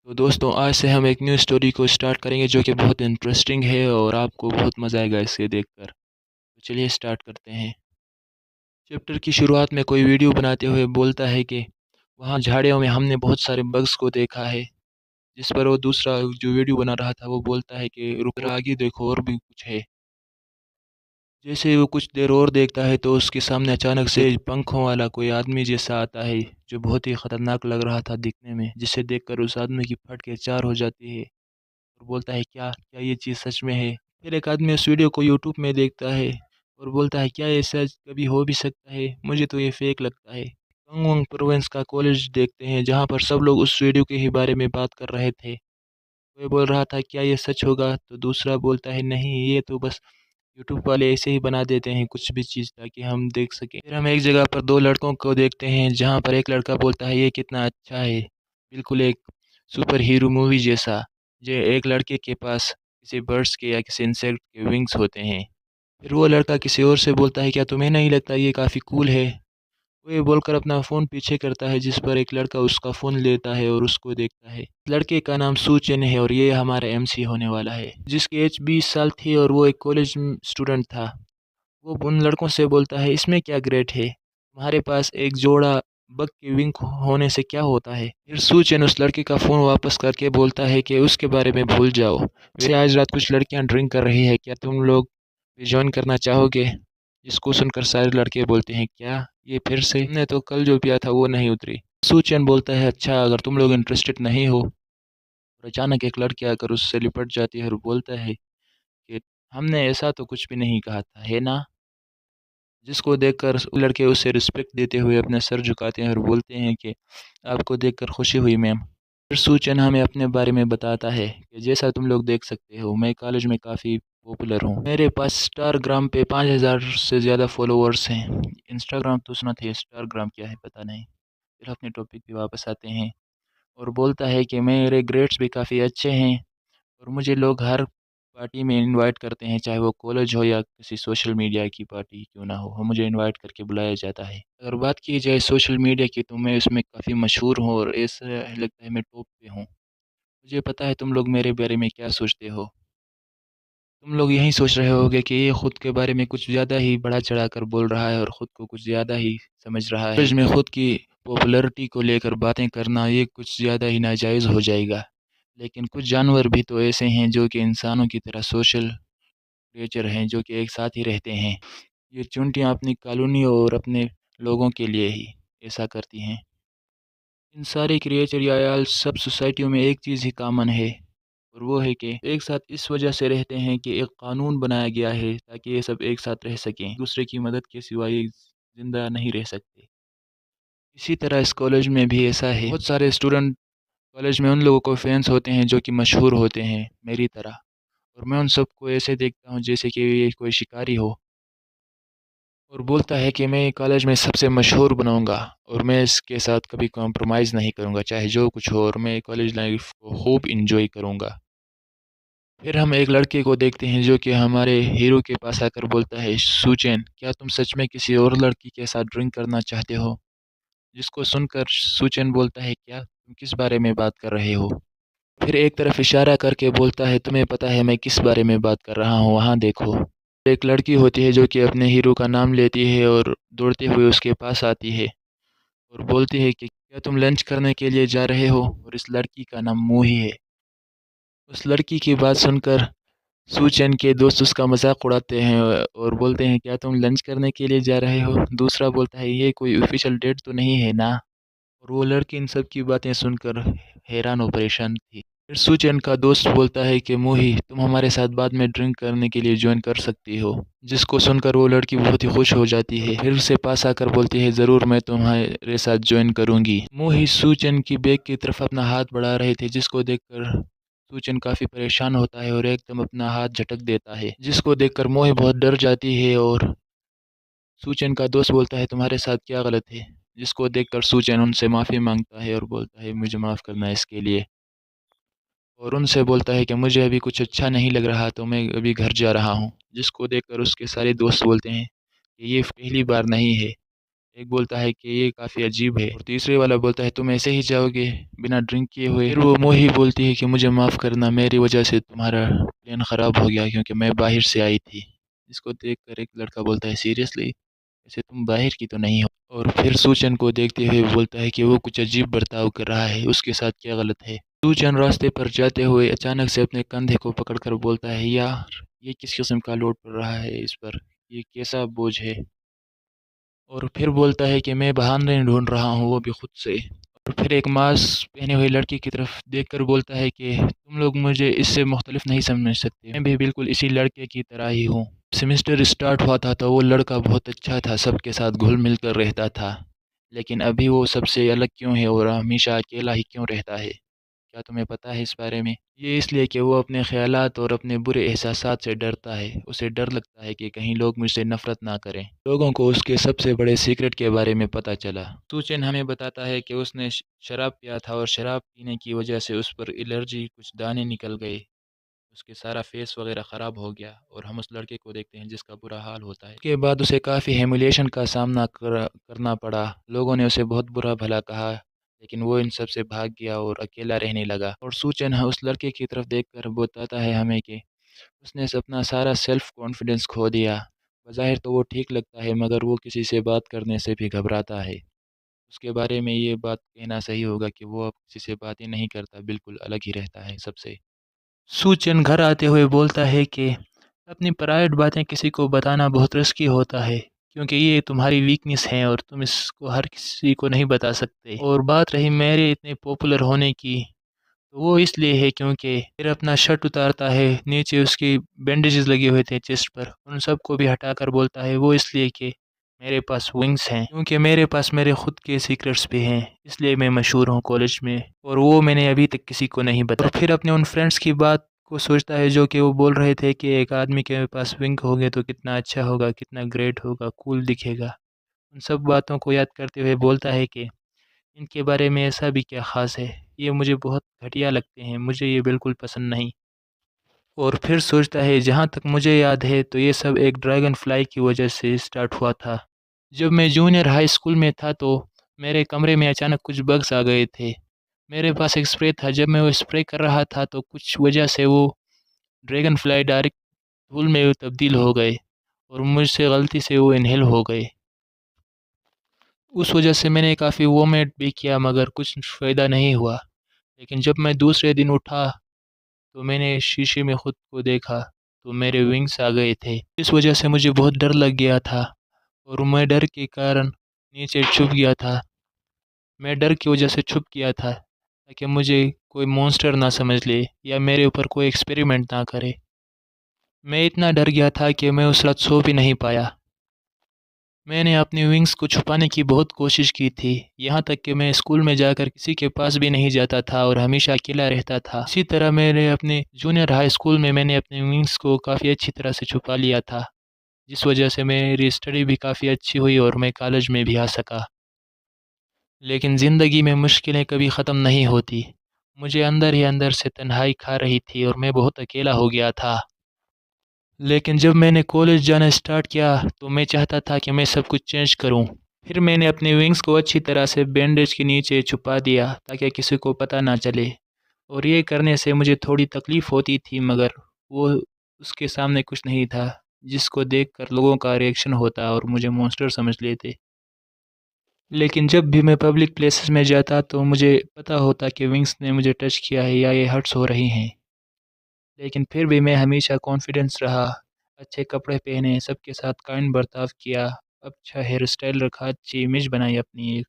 तो दोस्तों आज से हम एक न्यू स्टोरी को स्टार्ट करेंगे जो कि बहुत इंटरेस्टिंग है और आपको बहुत मज़ा आएगा इसे देखकर। तो चलिए स्टार्ट करते हैं। चैप्टर की शुरुआत में कोई वीडियो बनाते हुए बोलता है कि वहाँ झाड़ियों में हमने बहुत सारे बग्स को देखा है। जिस पर वो दूसरा जो वीडियो बना रहा था वो बोलता है कि रुक कर आगे देखो और भी कुछ है। जैसे ही वो कुछ देर और देखता है तो उसके सामने अचानक से पंखों वाला कोई आदमी जैसा आता है जो बहुत ही ख़तरनाक लग रहा था दिखने में, जिसे देखकर उस आदमी की फट के चार हो जाती है। और बोलता है क्या क्या ये चीज़ सच में है? फिर एक आदमी उस वीडियो को यूट्यूब में देखता है और बोलता है क्या ये सच कभी हो भी सकता है? मुझे तो ये फेक लगता है। कंगवोंग प्रोविंस का कॉलेज देखते हैं जहाँ पर सब लोग उस वीडियो के ही बारे में बात कर रहे थे। कोई बोल रहा था क्या ये सच होगा? तो दूसरा बोलता है नहीं ये तो बस यूट्यूब वाले ऐसे ही बना देते हैं कुछ भी चीज़ ताकि हम देख सकें। फिर हम एक जगह पर 2 लड़कों को देखते हैं जहाँ पर एक लड़का बोलता है ये कितना अच्छा है, बिल्कुल एक सुपर हीरो मूवी जैसा। जो एक लड़के के पास किसी बर्ड्स के या किसी इंसेक्ट के विंग्स होते हैं। फिर वो लड़का किसी और से बोलता है क्या तुम्हें नहीं लगता ये काफ़ी कूल है? वो ये बोलकर अपना फ़ोन पीछे करता है जिस पर एक लड़का उसका फ़ोन लेता है और उसको देखता है। लड़के का नाम सूचन है और ये हमारा एमसी होने वाला है, जिसकी एज 20 साल थी और वो एक कॉलेज स्टूडेंट था। वो उन लड़कों से बोलता है इसमें क्या ग्रेट है? तुम्हारे पास एक जोड़ा बग के विंग होने से क्या होता है? फिर सूचन उस लड़के का फ़ोन वापस करके बोलता है कि उसके बारे में भूल जाओ। वैसे आज रात कुछ लड़कियां ड्रिंक कर रही है, क्या तुम लोग भी जॉइन करना चाहोगे? जिसको सुनकर सारे लड़के बोलते हैं क्या? ये फिर से? हमने तो कल जो पिया था वो नहीं उतरी। सूचन बोलता है अच्छा अगर तुम लोग इंटरेस्टेड नहीं हो। और अचानक एक लड़की आकर उससे लिपट जाती है और बोलता है कि हमने ऐसा तो कुछ भी नहीं कहा था, है ना? जिसको देखकर लड़के उसे रिस्पेक्ट देते हुए अपना सर झुकाते हैं और बोलते हैं कि आपको देखकर खुशी हुई मैम। फिर सूचन हमें अपने बारे में बताता है कि जैसा तुम लोग देख सकते हो मैं कॉलेज में काफ़ी पॉपुलर हूँ। मेरे पास इंस्टाग्राम पे 5000 से ज़्यादा फॉलोअर्स हैं। इंस्टाग्राम तो सुना था, इंस्टाग्राम क्या है पता नहीं। फिर अपने टॉपिक पे वापस आते हैं और बोलता है कि मेरे ग्रेड्स भी काफ़ी अच्छे हैं और मुझे लोग हर पार्टी में इनवाइट करते हैं, चाहे वो कॉलेज हो या किसी सोशल मीडिया की पार्टी क्यों ना हो, मुझे इनवाइट करके बुलाया जाता है। अगर बात की जाए सोशल मीडिया की तो मैं उसमें काफ़ी मशहूर हूँ और ऐसा लगता है मैं टॉप पे हूँ। मुझे पता है तुम लोग मेरे बारे में क्या सोचते हो। तुम लोग यही सोच रहे होगे कि ये खुद के बारे में कुछ ज़्यादा ही बढ़ा-चढ़ा कर बोल रहा है और खुद को कुछ ज़्यादा ही समझ रहा है। में खुद की पॉपुलैरिटी को लेकर बातें करना ये कुछ ज़्यादा ही नाजायज़ हो जाएगा। लेकिन कुछ जानवर भी तो ऐसे हैं जो कि इंसानों की तरह सोशल क्रिएचर हैं जो कि एक साथ ही रहते हैं। ये चूंटियाँ अपनी कॉलोनी और अपने लोगों के लिए ही ऐसा करती हैं। इन सारे क्रिएचर या याल सब सोसाइटियों में एक चीज़ ही कॉमन है और वो है कि एक साथ इस वजह से रहते हैं कि एक कानून बनाया गया है ताकि ये सब एक साथ रह सकें। दूसरे की मदद के सिवा ये ज़िंदा नहीं रह सकते। इसी तरह इस कॉलेज में भी ऐसा है। बहुत सारे स्टूडेंट कॉलेज में उन लोगों को फैन्स होते हैं जो कि मशहूर होते हैं मेरी तरह। और मैं उन सबको ऐसे देखता हूँ जैसे कि ये कोई शिकारी हो और बोलता है कि मैं कॉलेज में सबसे मशहूर बनाऊँगा और मैं इसके साथ कभी कॉम्प्रोमाइज़ नहीं करूँगा, चाहे जो कुछ हो और मैं कॉलेज लाइफ़ को खूब एन्जॉय करूँगा। फिर हम एक लड़के को देखते हैं जो कि हमारे हीरो के पास आकर बोलता है, "सुचेन, क्या तुम सच में किसी और लड़की के साथ ड्रिंक करना चाहते हो?" जिसको सुनकर सुचेन बोलता है, "क्या? तुम किस बारे में बात कर रहे हो?" फिर एक तरफ इशारा करके बोलता है, "तुम्हें पता है मैं किस बारे में बात कर रहा हूँ, वहाँ देखो।" एक लड़की होती है जो कि अपने हीरो का नाम लेती है और दौड़ते हुए उसके पास आती है और बोलती है कि क्या तुम लंच करने के लिए जा रहे हो? और इस लड़की का नाम मोही है। उस लड़की की बात सुनकर सूचन के दोस्त उसका मज़ाक उड़ाते हैं और बोलते हैं क्या तुम लंच करने के लिए जा रहे हो? दूसरा बोलता है ये कोई ऑफ़िशियल डेट तो नहीं है ना? और वो लड़की इन सब की बातें सुनकर हैरान और परेशान थी। फिर सुचेन का दोस्त बोलता है कि मोही तुम हमारे साथ बाद में ड्रिंक करने के लिए जॉइन कर सकती हो। जिसको सुनकर वो लड़की बहुत ही खुश हो जाती है। फिर उसे पास आकर बोलती है ज़रूर मैं तुम्हारे साथ जॉइन करूँगी। मोही सुचेन की बैग की तरफ अपना हाथ बढ़ा रहे थे जिसको देखकर सुचेन काफ़ी परेशान होता है और एकदम अपना हाथ झटक देता है। जिसको देखकर मोही बहुत डर जाती है और सूचन का दोस्त बोलता है तुम्हारे साथ क्या गलत है? जिसको देखकर सूचन उनसे माफ़ी माँगता है और बोलता है मुझे माफ़ करना इसके लिए। और उनसे बोलता है कि मुझे अभी कुछ अच्छा नहीं लग रहा तो मैं अभी घर जा रहा हूँ। जिसको देखकर उसके सारे दोस्त बोलते हैं कि ये पहली बार नहीं है, एक बोलता है कि ये काफ़ी अजीब है और तीसरे वाला बोलता है तुम ऐसे ही जाओगे बिना ड्रिंक किए हुए। फिर वो मोही बोलती है कि मुझे माफ़ करना, मेरी वजह से तुम्हारा प्लान ख़राब हो गया क्योंकि मैं बाहर से आई थी। इसको देखकर एक लड़का बोलता है सीरियसली, वैसे तुम बाहर की तो नहीं हो। और फिर सूचन को देखते हुए बोलता है कि वो कुछ अजीब बर्ताव कर रहा है, उसके साथ क्या गलत है। सूचन रास्ते पर जाते हुए अचानक से अपने कंधे को पकड़कर बोलता है यार ये किस किस्म का लोड पड़ रहा है इस पर, ये कैसा बोझ है। और फिर बोलता है कि मैं बहाने ढूंढ रहा हूँ, वो भी खुद से। और फिर एक मास्क पहने हुए लड़की की तरफ देखकर बोलता है कि तुम लोग मुझे इससे मुख्तलिफ नहीं समझ सकते, मैं भी बिल्कुल इसी लड़के की तरह ही हूँ। सेमेस्टर स्टार्ट हुआ था तो वो लड़का बहुत अच्छा था, सबके साथ घुल मिल कर रहता था, लेकिन अभी वो सबसे अलग क्यों है और हमेशा अकेला ही क्यों रहता है? क्या तुम्हें पता है इस बारे में? ये इसलिए कि वो अपने ख़यालात और अपने बुरे एहसासात से डरता है। उसे डर लगता है कि कहीं लोग मुझसे नफ़रत ना करें। लोगों को उसके सबसे बड़े सीक्रेट के बारे में पता चला। सूचन हमें बताता है कि उसने शराब पिया था और शराब पीने की वजह से उस पर एलर्जी, कुछ दाने निकल गए। उसके सारा फेस वगैरह ख़राब हो गया और हम उस लड़के को देखते हैं जिसका बुरा हाल होता है। उसके बाद उसे काफ़ी ह्यूमिलिएशन का सामना करना पड़ा। लोगों ने उसे बहुत बुरा भला कहा, लेकिन वो इन सब से भाग गया और अकेला रहने लगा। और सूचन उस लड़के की तरफ देखकर बताता है हमें कि उसने अपना सारा सेल्फ कॉन्फिडेंस खो दिया। बज़ाहिर तो वो ठीक लगता है मगर वो किसी से बात करने से भी घबराता है। उसके बारे में ये बात कहना सही होगा कि वो अब किसी से बात ही नहीं करता, बिल्कुल अलग ही रहता है सबसे। सूचन घर आते हुए बोलता है कि अपनी प्राइवेट बातें किसी को बताना बहुत रिस्की होता है, क्योंकि ये तुम्हारी वीकनेस है और तुम इसको हर किसी को नहीं बता सकते। और बात रही मेरे इतने पॉपुलर होने की, तो वो इसलिए है क्योंकि फिर अपना शर्ट उतारता है, नीचे उसकी बैंडेजेस लगे हुए थे चेस्ट पर, उन सबको भी हटाकर बोलता है वो इसलिए कि मेरे पास विंग्स हैं, क्योंकि मेरे पास मेरे खुद के सीक्रेट्स भी हैं, इसलिए मैं मशहूर हूँ कॉलेज में और वो मैंने अभी तक किसी को नहीं बताया। और फिर अपने उन फ्रेंड्स की बात को सोचता है जो कि वो बोल रहे थे कि एक आदमी के पास विंग होंगे तो कितना अच्छा होगा, कितना ग्रेट होगा, कूल दिखेगा। उन सब बातों को याद करते हुए बोलता है कि इनके बारे में ऐसा भी क्या ख़ास है, ये मुझे बहुत घटिया लगते हैं, मुझे ये बिल्कुल पसंद नहीं। और फिर सोचता है जहाँ तक मुझे याद है तो ये सब एक ड्रैगन फ्लाई की वजह से स्टार्ट हुआ था। जब मैं जूनियर हाई स्कूल में था तो मेरे कमरे में अचानक कुछ बग्स आ गए थे। मेरे पास एक स्प्रे था, जब मैं वो स्प्रे कर रहा था तो कुछ वजह से वो ड्रैगन फ्लाई डायरेक्ट धूल में तब्दील हो गए और मुझसे गलती से वो इन्हेल हो गए। उस वजह से मैंने काफ़ी वोमिट भी किया मगर कुछ फ़ायदा नहीं हुआ। लेकिन जब मैं दूसरे दिन उठा तो मैंने शीशे में खुद को देखा तो मेरे विंग्स आ गए थे। इस वजह से मुझे बहुत डर लग गया था और मैं डर के कारण नीचे छुप गया था। मैं डर की वजह से छुप गया था ताकि मुझे कोई मॉन्स्टर ना समझ ले या मेरे ऊपर कोई एक्सपेरिमेंट ना करे। मैं इतना डर गया था कि मैं उस रात सो भी नहीं पाया। मैंने अपनी विंग्स को छुपाने की बहुत कोशिश की थी, यहाँ तक कि मैं स्कूल में जाकर किसी के पास भी नहीं जाता था और हमेशा अकेला रहता था। इसी तरह मेरे अपने जूनियर हाई स्कूल में मैंने अपने विंग्स को काफ़ी अच्छी तरह से छुपा लिया था, जिस वजह से मेरी स्टडी भी काफ़ी अच्छी हुई और मैं कॉलेज में भी आ सका। लेकिन ज़िंदगी में मुश्किलें कभी ख़त्म नहीं होती। मुझे अंदर ही अंदर से तन्हाई खा रही थी और मैं बहुत अकेला हो गया था। लेकिन जब मैंने कॉलेज जाना स्टार्ट किया तो मैं चाहता था कि मैं सब कुछ चेंज करूं। फिर मैंने अपने विंग्स को अच्छी तरह से बैंडेज के नीचे छुपा दिया ताकि किसी को पता ना चले। और ये करने से मुझे थोड़ी तकलीफ़ होती थी मगर वो उसके सामने कुछ नहीं था जिसको देखकर लोगों का रिएक्शन होता और मुझे मॉन्स्टर समझ लेते। लेकिन जब भी मैं पब्लिक प्लेसेस में जाता तो मुझे पता होता कि विंग्स ने मुझे टच किया है या ये हर्ट्स हो रही हैं। लेकिन फिर भी मैं हमेशा कॉन्फिडेंस रहा, अच्छे कपड़े पहने, सबके साथ काइंड बर्ताव किया, अच्छा हेयर स्टाइल रखा, अच्छी इमेज बनाई अपनी एक,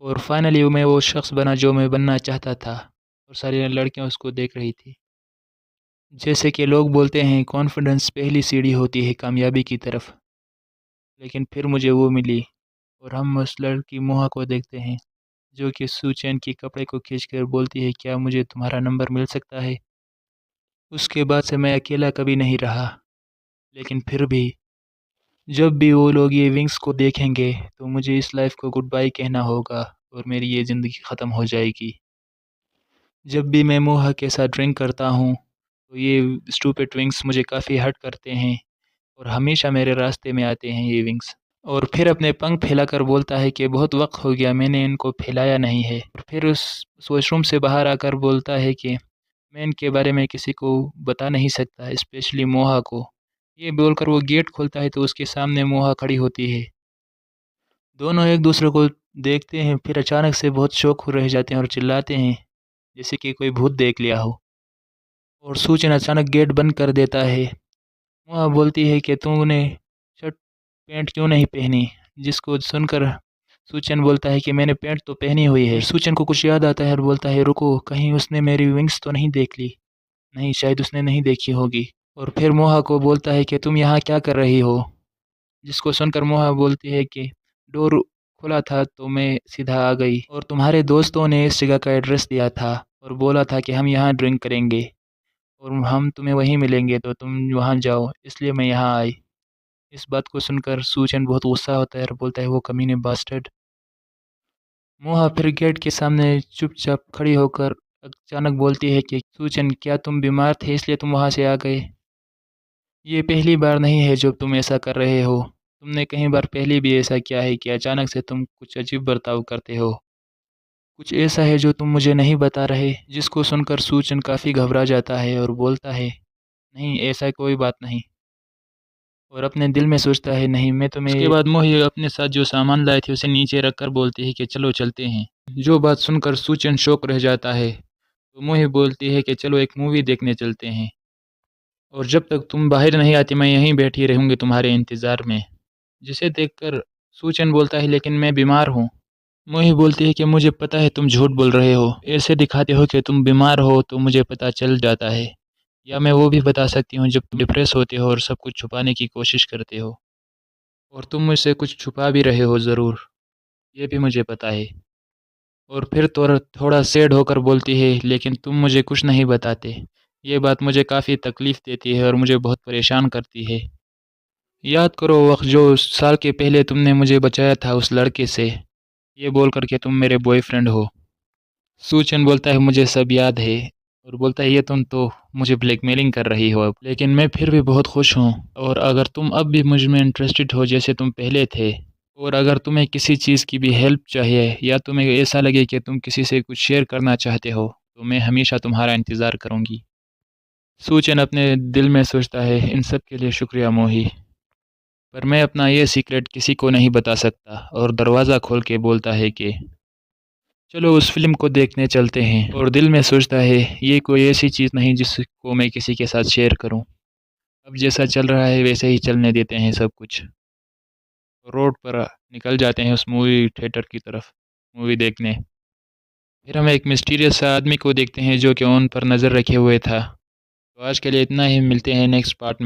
और फाइनली मैं वो शख्स बना जो मैं बनना चाहता था और सारी लड़कियां उसको देख रही थी। जैसे कि लोग बोलते हैं कॉन्फिडेंस पहली सीढ़ी होती है कामयाबी की तरफ, लेकिन फिर मुझे वो मिली और हम उस लड़की मोहा को देखते हैं जो कि सुचैन के कपड़े को खींचकर बोलती है क्या मुझे तुम्हारा नंबर मिल सकता है। उसके बाद से मैं अकेला कभी नहीं रहा, लेकिन फिर भी जब भी वो लोग ये विंग्स को देखेंगे तो मुझे इस लाइफ को गुड बाय कहना होगा और मेरी ये ज़िंदगी ख़त्म हो जाएगी। जब भी मैं मोहा के साथ ड्रिंक करता हूँ तो ये स्टूपिड विंग्स मुझे काफ़ी हर्ट करते हैं और हमेशा मेरे रास्ते में आते हैं ये विंग्स। और फिर अपने पंख फैलाकर बोलता है कि बहुत वक्त हो गया, मैंने इनको फैलाया नहीं है। और फिर उस वॉशरूम से बाहर आकर बोलता है कि मैं इनके बारे में किसी को बता नहीं सकता, स्पेशली मोहा को। ये बोलकर वो गेट खोलता है तो उसके सामने मोहा खड़ी होती है। दोनों एक दूसरे को देखते हैं, फिर अचानक से बहुत शौक हो रह जाते हैं और चिल्लाते हैं जैसे कि कोई भूत देख लिया हो। और सूचन अचानक गेट बंद कर देता है। मोहा बोलती है कि तूने शर्ट पैंट क्यों नहीं पहनी, जिसको सुनकर सूचन बोलता है कि मैंने पैंट तो पहनी हुई है। फिर सूचन को कुछ याद आता है और बोलता है रुको, कहीं उसने मेरी विंग्स तो नहीं देख ली। नहीं, शायद उसने नहीं देखी होगी। और फिर मोहा को बोलता है कि तुम यहाँ क्या कर रही हो, जिसको सुनकर मोहा बोलती है कि डोर खुला था तो मैं सीधा आ गई, और तुम्हारे दोस्तों ने इस जगह का एड्रेस दिया था और बोला था कि हम यहाँ ड्रिंक करेंगे और हम तुम्हें वहीं मिलेंगे, तो तुम वहाँ जाओ, इसलिए मैं यहाँ आई। इस बात को सुनकर सूचन बहुत गुस्सा होता है और बोलता है वो कमीने बास्टर्ड। मोहा फिर गेट के सामने चुपचाप खड़ी होकर अचानक बोलती है कि सूचन, क्या तुम बीमार थे इसलिए तुम वहाँ से आ गए? ये पहली बार नहीं है जब तुम ऐसा कर रहे हो। तुमने कई बार पहले भी ऐसा किया है कि अचानक से तुम कुछ अजीब बर्ताव करते हो। कुछ ऐसा है जो तुम मुझे नहीं बता रहे। जिसको सुनकर सूचन काफ़ी घबरा जाता है और बोलता है नहीं, ऐसा कोई बात नहीं। और अपने दिल में सोचता है नहीं, मैं तुम्हें। उसके बाद मोही अपने साथ जो सामान लाए थे उसे नीचे रखकर बोलती है कि चलो चलते हैं। जो बात सुनकर सूचन शौक रह जाता है, तो मोही बोलती है कि चलो एक मूवी देखने चलते हैं, और जब तक तुम बाहर नहीं आती मैं यहीं बैठी रहूँगी तुम्हारे इंतज़ार में। जिसे देखकर सूचन बोलता है लेकिन मैं बीमार हूँ। मोही बोलती है कि मुझे पता है तुम झूठ बोल रहे हो, ऐसे दिखाते हो कि तुम बीमार हो तो मुझे पता चल जाता है, या मैं वो भी बता सकती हूँ जब तुम डिप्रेस होते हो और सब कुछ छुपाने की कोशिश करते हो, और तुम मुझसे कुछ छुपा भी रहे हो ज़रूर, ये भी मुझे पता है। और फिर थोड़ा सैड होकर बोलती है लेकिन तुम मुझे कुछ नहीं बताते। ये बात मुझे काफ़ी तकलीफ़ देती है और मुझे बहुत परेशान करती है। याद करो वक़्त जो साल के पहले तुमने मुझे बचाया था उस लड़के से, ये बोलकर के तुम मेरे बॉयफ्रेंड हो। सूचन बोलता है मुझे सब याद है, और बोलता है ये तुम तो मुझे ब्लैकमेलिंग कर रही हो अब, लेकिन मैं फिर भी बहुत खुश हूँ। और अगर तुम अब भी मुझ में इंटरेस्टेड हो जैसे तुम पहले थे, और अगर तुम्हें किसी चीज़ की भी हेल्प चाहिए या तुम्हें ऐसा लगे कि तुम किसी से कुछ शेयर करना चाहते हो, तो मैं हमेशा तुम्हारा इंतज़ार करूँगी। सूचन अपने दिल में सोचता है इन सब के लिए शुक्रिया मोही, पर मैं अपना ये सीक्रेट किसी को नहीं बता सकता, और दरवाज़ा खोल के बोलता है कि चलो उस फ़िल्म को देखने चलते हैं, और दिल में सोचता है ये कोई ऐसी चीज़ नहीं जिसको मैं किसी के साथ शेयर करूं। अब जैसा चल रहा है वैसे ही चलने देते हैं सब कुछ। रोड पर निकल जाते हैं उस मूवी थिएटर की तरफ मूवी देखने। फिर हम एक मिस्टीरियस सा आदमी को देखते हैं जो कि ऑन पर नज़र रखे हुए था। तो आज के लिए इतना ही, मिलते हैं नेक्स्ट पार्ट में।